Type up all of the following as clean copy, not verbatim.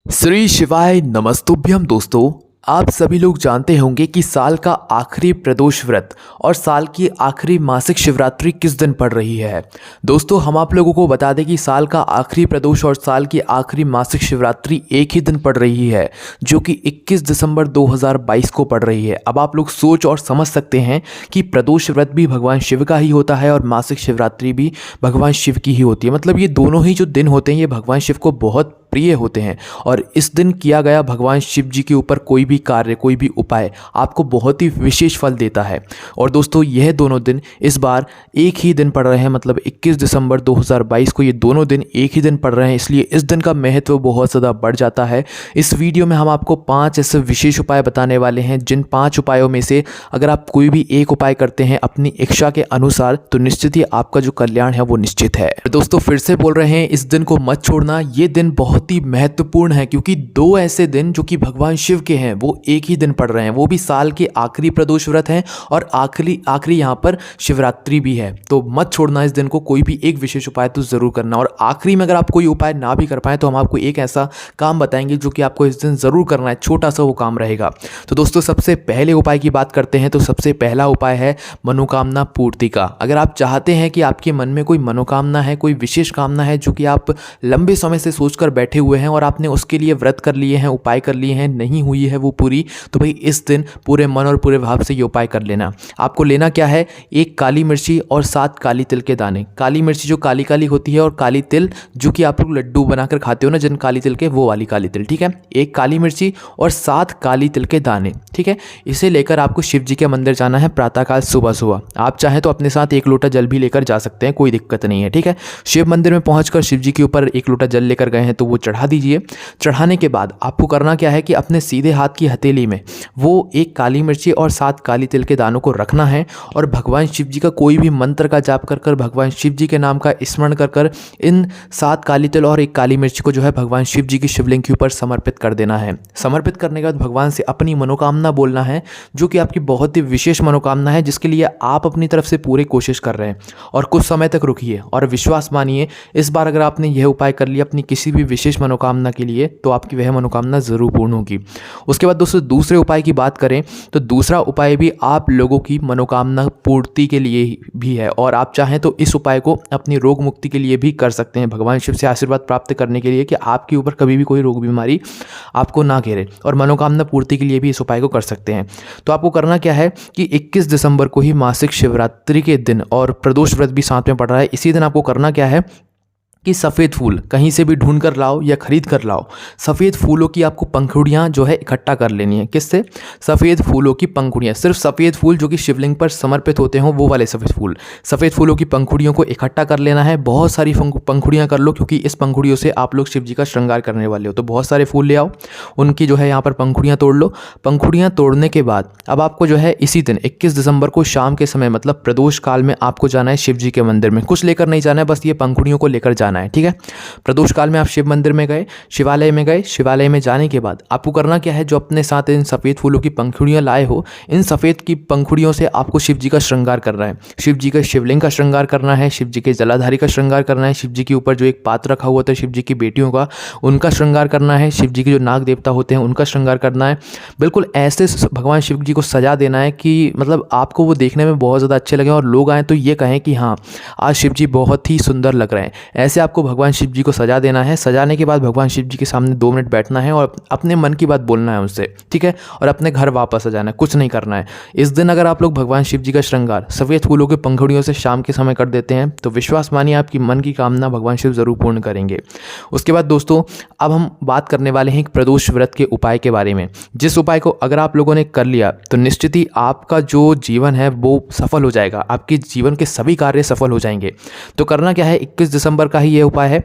श्री शिवाय नमस्तुभ्यम दोस्तों। आप सभी लोग जानते होंगे कि साल का आखिरी प्रदोष व्रत और साल की आखिरी मासिक शिवरात्रि किस दिन पड़ रही है। दोस्तों हम आप लोगों को बता दें कि साल का आखिरी प्रदोष और साल की आखिरी मासिक शिवरात्रि एक ही दिन पड़ रही है, जो कि 21 दिसंबर 2022 को पड़ रही है। अब आप लोग सोच और समझ सकते हैं कि प्रदोष व्रत भी भगवान शिव का ही होता है और मासिक शिवरात्रि भी भगवान शिव की ही होती है। मतलब ये दोनों ही जो दिन होते हैं ये भगवान शिव को बहुत प्रिय होते हैं और इस दिन किया गया भगवान शिव जी के ऊपर कोई भी कार्य, कोई भी उपाय आपको बहुत ही विशेष फल देता है। और दोस्तों यह दोनों दिन इस बार एक ही दिन पड़ रहे हैं, मतलब 21 दिसंबर 2022 को ये दोनों दिन एक ही दिन पड़ रहे हैं, इसलिए इस दिन का महत्व बहुत ज़्यादा बढ़ जाता है। इस वीडियो में हम आपको 5 ऐसे विशेष उपाय बताने वाले हैं, जिन 5 उपायों में से अगर आप कोई भी एक उपाय करते हैं अपनी इच्छा के अनुसार तो निश्चित ही आपका जो कल्याण है वो निश्चित है। दोस्तों फिर से बोल रहे हैं, इस दिन को मत छोड़ना। ये दिन बहुत ही महत्वपूर्ण है क्योंकि दो ऐसे दिन जो कि भगवान शिव के हैं वो एक ही दिन पड़ रहे हैं, वो भी साल के आखिरी प्रदोष व्रत हैं और आखिरी यहाँ पर शिवरात्रि भी है। तो मत छोड़ना इस दिन को, कोई भी एक विशेष उपाय तो जरूर करना। और आखिरी में अगर आप कोई उपाय ना भी कर पाए तो हम आपको एक ऐसा काम बताएंगे जो कि आपको इस दिन जरूर करना है, छोटा सा वो काम रहेगा। तो दोस्तों सबसे पहले उपाय की बात करते हैं। तो सबसे पहला उपाय है मनोकामना पूर्ति का। अगर आप चाहते हैं कि आपके मन में कोई मनोकामना है, कोई विशेष कामना है जो कि आप लंबे समय से सोचकर बैठे हुए हैं और आपने उसके लिए व्रत कर लिए हैं, उपाय कर लिए हैं, नहीं हुई है वो पूरी, तो भाई इस दिन पूरे मन और पूरे भाव से ये उपाय कर लेना। आपको लेना क्या है, एक काली मिर्ची और 7 काली तिल के दाने। काली मिर्ची जो काली काली होती है और काली तिल जो कि आप लोग लड्डू बनाकर खाते हो ना जिन काली तिल के, वो वाली काली तिल, ठीक है। एक काली मिर्ची और 7 काली तिल के दाने, ठीक है। इसे लेकर आपको शिव जी के मंदिर जाना है प्रातःकाल सुबह सुबह। आप चाहें तो अपने साथ 1 लोटा जल भी लेकर जा सकते हैं, कोई दिक्कत नहीं है, ठीक है। शिव मंदिर में पहुंचकर शिव जी के ऊपर 1 लोटा जल लेकर गए हैं तो वो चढ़ा दीजिए। चढ़ाने के बाद आपको करना क्या है कि अपने सीधे हाथ की हथेली में वो 1 काली मिर्ची और 7 काली तिल के दानों को रखना है और भगवान शिव जी का कोई भी मंत्र का जाप कर कर, भगवान शिव जी के नाम का स्मरण कर कर इन 7 काली तिल और 1 काली मिर्ची को जो है भगवान शिव जी की शिवलिंग के ऊपर समर्पित कर देना है। समर्पित करने के बाद भगवान से अपनी मनोकामना बोलना है, जो कि आपकी बहुत ही विशेष मनोकामना है, जिसके लिए आप अपनी तरफ से पूरी कोशिश कर रहे हैं। और कुछ समय तक रुकिए और विश्वास मानिए, इस बार अगर आपने यह उपाय कर लिया अपनी किसी भी विशेष मनोकामना के लिए तो आपकी वह मनोकामना जरूर पूर्ण होगी। उसके बाद दोस्तों दूसरे उपाय की बात करें तो दूसरा उपाय भी आप लोगों की मनोकामना पूर्ति के लिए भी है और आप चाहें तो इस उपाय को अपनी रोग मुक्ति के लिए भी कर सकते हैं, भगवान शिव से आशीर्वाद प्राप्त करने के लिए कि आपके ऊपर कभी भी कोई रोग बीमारी आपको ना घेरे, और मनोकामना पूर्ति के लिए भी इस उपाय को कर सकते हैं। तो आपको करना क्या है कि 21 दिसंबर को ही मासिक शिवरात्रि के दिन और प्रदोष व्रत भी साथ में पड़ रहा है, इसी दिन आपको करना क्या है कि सफ़ेद फूल कहीं से भी ढूंढ कर लाओ या खरीद कर लाओ। सफ़ेद फूलों की आपको पंखुड़ियाँ जो है इकट्ठा कर लेनी है। किससे? सफ़ेद फूलों की पंखुड़ियाँ, सिर्फ सफ़ेद फूल जो कि शिवलिंग पर समर्पित होते हों वो वाले सफ़ेद फूल। सफ़ेद फूलों की पंखुड़ियों को इकट्ठा कर लेना है। बहुत सारी पंखुड़ियाँ कर लो क्योंकि इस पंखुड़ियों से आप लोग शिव जी का श्रृंगार करने वाले हो, तो बहुत सारे फूल ले आओ, उनकी जो है यहाँ पर पंखुड़ियाँ तोड़ लो। पंखुड़ियाँ तोड़ने के बाद अब आपको जो है इसी दिन 21 दिसंबर को शाम के समय, मतलब प्रदोष काल में आपको जाना है शिव जी के मंदिर में। कुछ लेकर नहीं जाना है, बस ये पंखुड़ियों को लेकर जाना है, ठीक है। प्रदोष काल में आप शिव मंदिर में गए, शिवालय में गए, शिवालय में जाने के बाद आपको करना क्या है, जो अपने साथ इन सफ़ेद फूलों की पंखुड़ियाँ लाए हो, इन सफ़ेद की पंखुड़ियों से आपको शिव जी का श्रृंगार करना है। शिव जी का शिवलिंग का श्रृंगार करना है, शिव जी के जलाधारी का श्रृंगार करना है, शिव जी के ऊपर जो एक पात्र रखा हुआ था शिव जी की बेटियों का, उनका श्रृंगार करना है, शिव जी के जो नाग देवता होते हैं उनका श्रृंगार करना है। बिल्कुल ऐसे भगवान शिव जी को सजा देना है कि मतलब आपको वो देखने में बहुत ज़्यादा अच्छे लगे और लोग आएँ तो ये कहें कि हाँ आज शिव जी बहुत ही सुंदर लग रहे हैं। ऐसे आपको भगवान शिव जी को सजा देना है। सजाने के बाद भगवान शिव जी के सामने 2 मिनट बैठना है और अपने मन की बात बोलना है उनसे, ठीक है, और अपने घर वापस आ जाना है, कुछ नहीं करना है। इस दिन अगर आप लोग भगवान शिव जी का श्रृंगार सफ़ेद फूलों के पंखुड़ियों से शाम के समय कर देते हैं तो विश्वास मानिए आपकी मन की कामना भगवान शिव जरूर पूर्ण करेंगे। उसके बाद दोस्तों अब हम बात करने वाले हैं प्रदोष व्रत के उपाय के बारे में, जिस उपाय को अगर आप लोगों ने कर लिया तो निश्चित ही आपका जो जीवन है वो सफल हो जाएगा, आपके जीवन के सभी कार्य सफल हो जाएंगे। तो करना क्या है, 21 दिसंबर का ही ये उपाय है।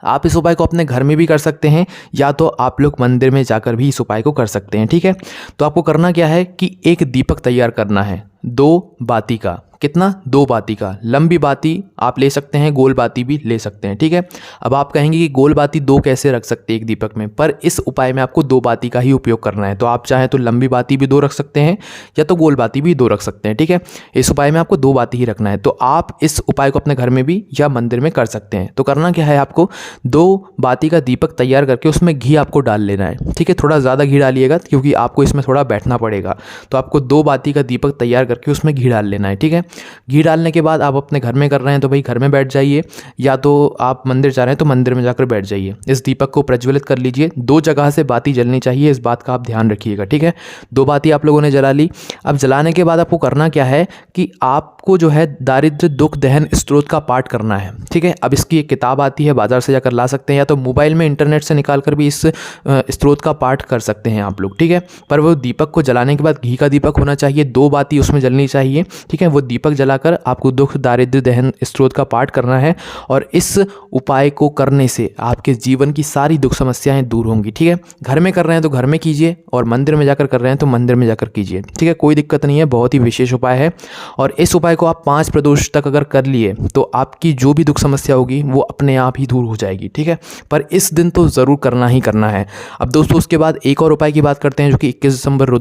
आप इस उपाय को अपने घर में भी कर सकते हैं या तो आप लोग मंदिर में जाकर भी इस उपाय को कर सकते हैं, ठीक है। तो आपको करना क्या है कि एक दीपक तैयार करना है, 2 बाती का, कितना, 2 बाती का। लंबी बाती आप ले सकते हैं, गोल बाती भी ले सकते हैं, ठीक है। अब आप कहेंगे कि गोल बाती 2 कैसे रख सकते हैं एक दीपक में, पर इस उपाय में आपको 2 बाती का ही उपयोग करना है। तो आप चाहें तो लंबी बाती भी 2 रख सकते हैं या तो गोल बाती भी 2 रख सकते हैं, ठीक है। इस उपाय में आपको 2 बाती ही रखना है। तो आप इस उपाय को अपने घर में भी या मंदिर में कर सकते हैं। तो करना क्या है, आपको 2 बाती का दीपक तैयार करके उसमें घी आपको डाल लेना है, ठीक है। थोड़ा ज़्यादा घी डालिएगा क्योंकि आपको इसमें थोड़ा बैठना पड़ेगा। तो आपको 2 बाती का दीपक तैयार करके उसमें घी डाल लेना है, ठीक है। घी डालने के बाद आप अपने घर में कर रहे हैं तो भाई घर में बैठ जाइए, या तो आप मंदिर जा रहे हैं तो मंदिर में जाकर बैठ जाइए। इस दीपक को प्रज्वलित कर लीजिए। 2 जगह से बाती जलनी चाहिए, इस बात का आप ध्यान रखिएगा, ठीक है। 2 बाती आप लोगों ने जला ली। अब जलाने के बाद आपको करना क्या है कि आपको जो है दारिद्र्य दुख दहन स्त्रोत का पाठ करना है, ठीक है। अब इसकी एक किताब आती है, बाजार से जाकर ला सकते हैं, या तो मोबाइल में इंटरनेट से निकाल कर भी इस स्त्रोत का पाठ कर सकते हैं आप लोग, ठीक है। पर वो दीपक को जलाने के बाद घी का दीपक होना चाहिए, 2 बाती उसमें जलनी चाहिए, ठीक है। वो दीपक जलाकर आपको दुख दारिद्र्य दहन स्त्रोत का पाठ करना है, और इस उपाय को करने से आपके जीवन की सारी दुख समस्याएं दूर होंगी, ठीक है। घर में कर रहे हैं तो घर में कीजिए, और मंदिर में जाकर कर रहे हैं तो मंदिर में जाकर कीजिए, ठीक है। कोई दिक्कत नहीं है, बहुत ही विशेष उपाय है। और इस उपाय को आप 5 प्रदोष तक अगर कर लिए तो आपकी जो भी दुख समस्या होगी वो अपने आप ही दूर हो जाएगी, ठीक है। पर इस दिन तो ज़रूर करना ही करना है। अब दोस्तों उसके बाद एक और उपाय की बात करते हैं जो कि 21 दिसंबर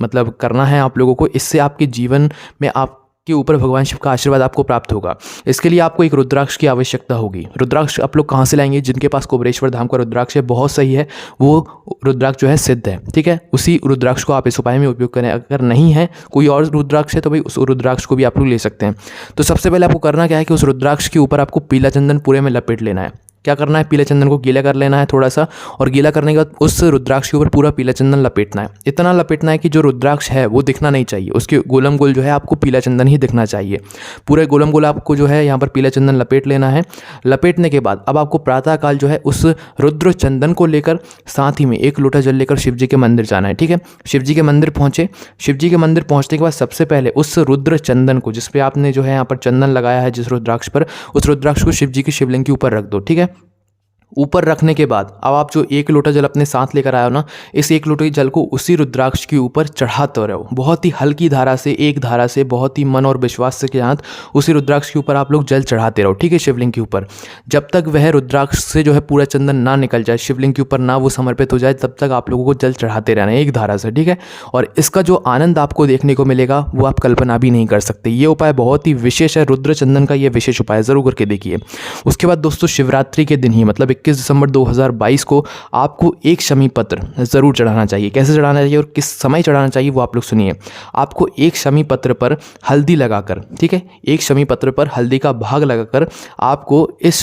मतलब करना है आप लोगों को। इससे आपके जीवन में आपके ऊपर भगवान शिव का आशीर्वाद आपको प्राप्त होगा। इसके लिए आपको एक रुद्राक्ष की आवश्यकता होगी। रुद्राक्ष आप लोग कहाँ से लाएंगे? जिनके पास कुबेरेश्वर धाम का रुद्राक्ष है, बहुत सही है, वो रुद्राक्ष जो है सिद्ध है, ठीक है। उसी रुद्राक्ष को आप इस उपाय में उपयोग करें। अगर नहीं है कोई और रुद्राक्ष है तो भाई उस रुद्राक्ष को भी आप लोग ले सकते हैं। तो सबसे पहले आपको करना क्या है कि उस रुद्राक्ष के ऊपर आपको पीला चंदन पूरे में लपेट लेना है। क्या करना है, पीले चंदन को गीला कर लेना है थोड़ा सा, और गीला करने के बाद उस रुद्राक्ष के ऊपर पूरा पीला चंदन लपेटना है। इतना लपेटना है कि जो रुद्राक्ष है वो दिखना नहीं चाहिए, उसके गोलम गोल जो है आपको पीला चंदन ही दिखना चाहिए। पूरे गोलम गोल आपको जो है यहाँ पर पीला चंदन लपेट लेना है। लपेटने के बाद अब आपको प्रातःकाल जो है उस रुद्र चंदन को लेकर साथ ही में 1 लोटा जल लेकर शिव जी के मंदिर जाना है, ठीक है। शिव जी के मंदिर पहुँचे। शिव जी के मंदिर पहुँचने के बाद सबसे पहले उस रुद्र चंदन को, जिस पे आपने जो है यहाँ पर चंदन लगाया है जिस रुद्राक्ष पर, उस रुद्राक्ष को शिव जी के शिवलिंग के ऊपर रख दो, ठीक है। ऊपर रखने के बाद अब आप जो 1 लोटा जल अपने साथ लेकर आए हो ना, इस 1 लोटे जल को उसी रुद्राक्ष के ऊपर चढ़ाते रहो, बहुत ही हल्की धारा से, एक धारा से, बहुत ही मन और विश्वास से के साथ उसी रुद्राक्ष के ऊपर आप लोग जल चढ़ाते रहो, ठीक है, शिवलिंग के ऊपर। जब तक वह रुद्राक्ष से जो है पूरा चंदन ना निकल जाए, शिवलिंग के ऊपर ना वो समर्पित हो जाए, तब तक आप लोगों को जल चढ़ाते रहना है एक धारा से, ठीक है। और इसका जो आनंद आपको देखने को मिलेगा वो आप कल्पना भी नहीं कर सकते। ये उपाय बहुत ही विशेष है, रुद्र चंदन का ये विशेष उपाय ज़रूर करके देखिए। उसके बाद दोस्तों शिवरात्रि के दिन ही मतलब 21 दिसंबर 2022 को आपको एक शमी पत्र ज़रूर चढ़ाना चाहिए। कैसे चढ़ाना चाहिए और किस समय चढ़ाना चाहिए वो आप लोग सुनिए। आपको एक शमी पत्र पर हल्दी लगाकर, ठीक है, एक शमी पत्र पर हल्दी का भाग लगाकर आपको इस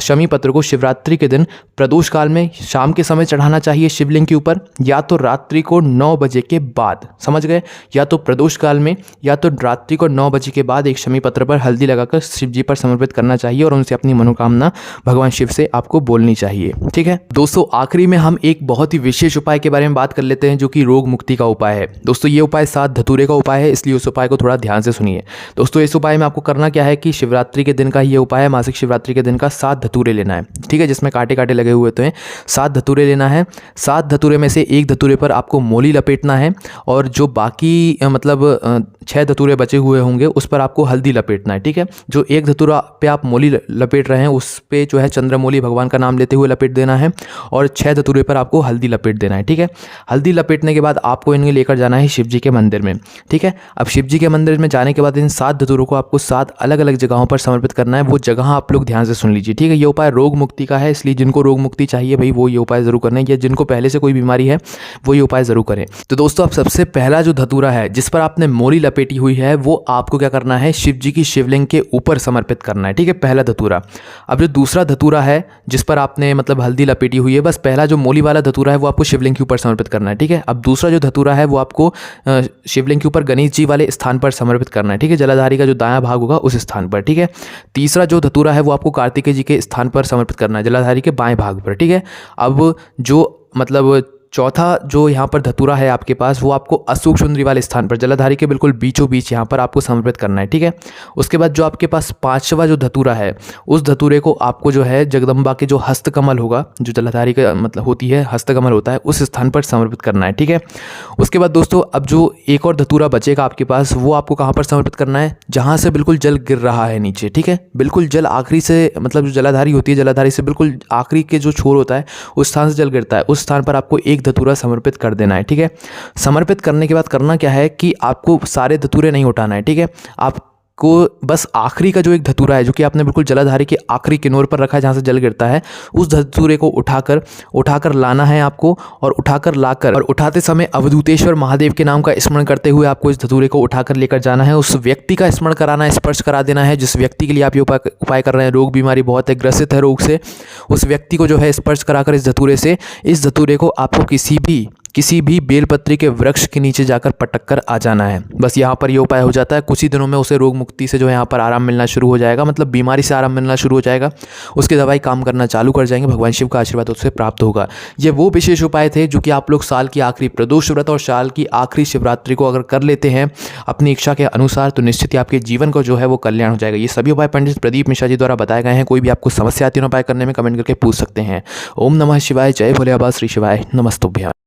शमी पत्र को शिवरात्रि के दिन प्रदोष काल में शाम के समय चढ़ाना चाहिए शिवलिंग के ऊपर, या तो रात्रि को 9 बजे के बाद, समझ गए, या तो प्रदोष काल में या तो रात्रि को 9 बजे के बाद एक शमी पत्र पर हल्दी लगाकर शिव जी पर समर्पित करना चाहिए और उनसे अपनी मनोकामना भगवान शिव से आपको बोलनी चाहिए, ठीक है। दोस्तों आखिरी में हम एक बहुत ही विशेष उपाय के बारे में बात कर लेते हैं जो कि रोग मुक्ति का उपाय है। दोस्तों ये उपाय 7 धतूरे का उपाय है, इसलिए उस उपाय को थोड़ा ध्यान से सुनिए। दोस्तों इस उपाय में आपको करना क्या है कि शिवरात्रि के दिन का ये उपाय है, मासिक शिवरात्रि के दिन का 7 धतूरे लेना है, ठीक है, जिसमें कांटे कांटे लगे हुए होते हैं। 7 धतूरे लेना है। 7 धतूरे में से 1 धतूरे पर आपको मोली लपेटना है, और जो बाकी मतलब 6 धतूरे बचे हुए होंगे उस पर आपको हल्दी लपेटना है, ठीक है। जो 1 धतूरा पे आप मोली लपेट रहे हैं उस पे जो है चंद्रमौली भगवान का नाम लेते हुए लपेट देना है, और 6 धतूरे पर आपको हल्दी लपेट देना है, ठीक है। हल्दी लपेटने के बाद आपको इन्हें लेकर जाना है शिव जी के मंदिर में, ठीक है। अब शिव जी के मंदिर में जाने के बाद इन 7 धतूरों को आपको 7 अलग अलग जगहों पर समर्पित करना है। वो जगह आप लोग ध्यान से सुन लीजिए, ठीक है। ये उपाय रोग मुक्ति का है, इसलिए जिनको रोग मुक्ति चाहिए भाई वो ये उपाय जरूर करना है, या जिनको पहले से कोई बीमारी है वो ये उपाय जरूर करें। तो दोस्तों अब सबसे पहला जो धतूरा है जिस पर आपने मोली लपेटी हुई है वो आपको क्या करना है, शिव जी की शिवलिंग के ऊपर समर्पित करना है, ठीक है, पहला धतूरा। अब जो दूसरा धतूरा है जिस पर आपने मतलब हल्दी लपेटी हुई है, बस पहला जो मोली वाला धतूरा है वो आपको शिवलिंग के ऊपर समर्पित करना है, ठीक है। अब दूसरा जो धतूरा है वो आपको शिवलिंग के ऊपर गणेश जी वाले स्थान पर समर्पित करना है, ठीक है, जलाधारी का जो दायां भाग होगा उस स्थान पर, ठीक है। तीसरा जो धतूरा है वो आपको कार्तिकेय जी के स्थान पर समर्पित करना है, जलाधारी के बाएं भाग पर, ठीक है। अब जो मतलब चौथा जो यहाँ पर धतूरा है आपके पास, वो आपको अशोक सुंदरी वाले स्थान पर जलाधारी के बिल्कुल बीचों बीच यहाँ पर आपको समर्पित करना है, ठीक है। उसके बाद जो आपके पास पांचवा जो धतूरा है, उस धतूरे को आपको जो है जगदम्बा के जो हस्तकमल होगा, जो जलाधारी का मतलब होती है हस्तकमल होता है, उस स्थान पर समर्पित करना है, ठीक है। उसके बाद दोस्तों अब जो एक और धतूरा बचेगा आपके पास, वो आपको कहाँ पर समर्पित करना है, जहाँ से बिल्कुल जल गिर रहा है नीचे, ठीक है। बिल्कुल जल आखिरी से मतलब जो जलाधारी होती है, जलाधारी से बिल्कुल आखिरी के जो छोर होता है उस स्थान से जल गिरता है, उस स्थान पर आपको एक धतूरा समर्पित कर देना है, ठीक है। समर्पित करने के बाद करना क्या है कि आपको सारे धतूरे नहीं उठाना है, ठीक है। आपको बस आखिरी का जो एक धतूरा है, जो कि आपने बिल्कुल जलाधारी के आखिरी किनारे पर रखा है जहाँ से जल गिरता है, उस धतूरे को उठाकर लाना है आपको, और उठाकर लाकर और उठाते समय अवधूतेश्वर महादेव के नाम का स्मरण करते हुए आपको इस धतूरे को उठाकर लेकर जाना है। उस व्यक्ति का स्मरण कराना है, स्पर्श करा देना है जिस व्यक्ति के लिए आप ये उपाय कर रहे हैं, रोग बीमारी बहुत है, ग्रसित है रोग से, उस व्यक्ति को जो है स्पर्श कराकर इस धतूरे को आपको किसी भी बेलपत्री के वृक्ष के नीचे जाकर पटक कर आ जाना है। बस यहाँ पर ये उपाय हो जाता है। कुछ ही दिनों में उसे रोग मुक्ति से जो है यहाँ पर आराम मिलना शुरू हो जाएगा, मतलब बीमारी से आराम मिलना शुरू हो जाएगा, उसकी दवाई काम करना चालू कर जाएंगे, भगवान शिव का आशीर्वाद उससे प्राप्त होगा। ये वो विशेष उपाय थे जो कि आप लोग साल की आखिरी प्रदोष व्रत और साल की आखिरी शिवरात्रि को अगर कर लेते हैं अपनी इच्छा के अनुसार, तो निश्चित ही आपके जीवन को जो है वो कल्याण हो जाएगा। ये सभी उपाय पंडित प्रदीप मिश्रा जी द्वारा बताए गए हैं। कोई भी आपको समस्या आती है उपाय करने में, कमेंट करके पूछ सकते हैं। ओम नमः शिवाय, जय भोले बाबा, श्री शिवाय, नमस्तुभ्यं।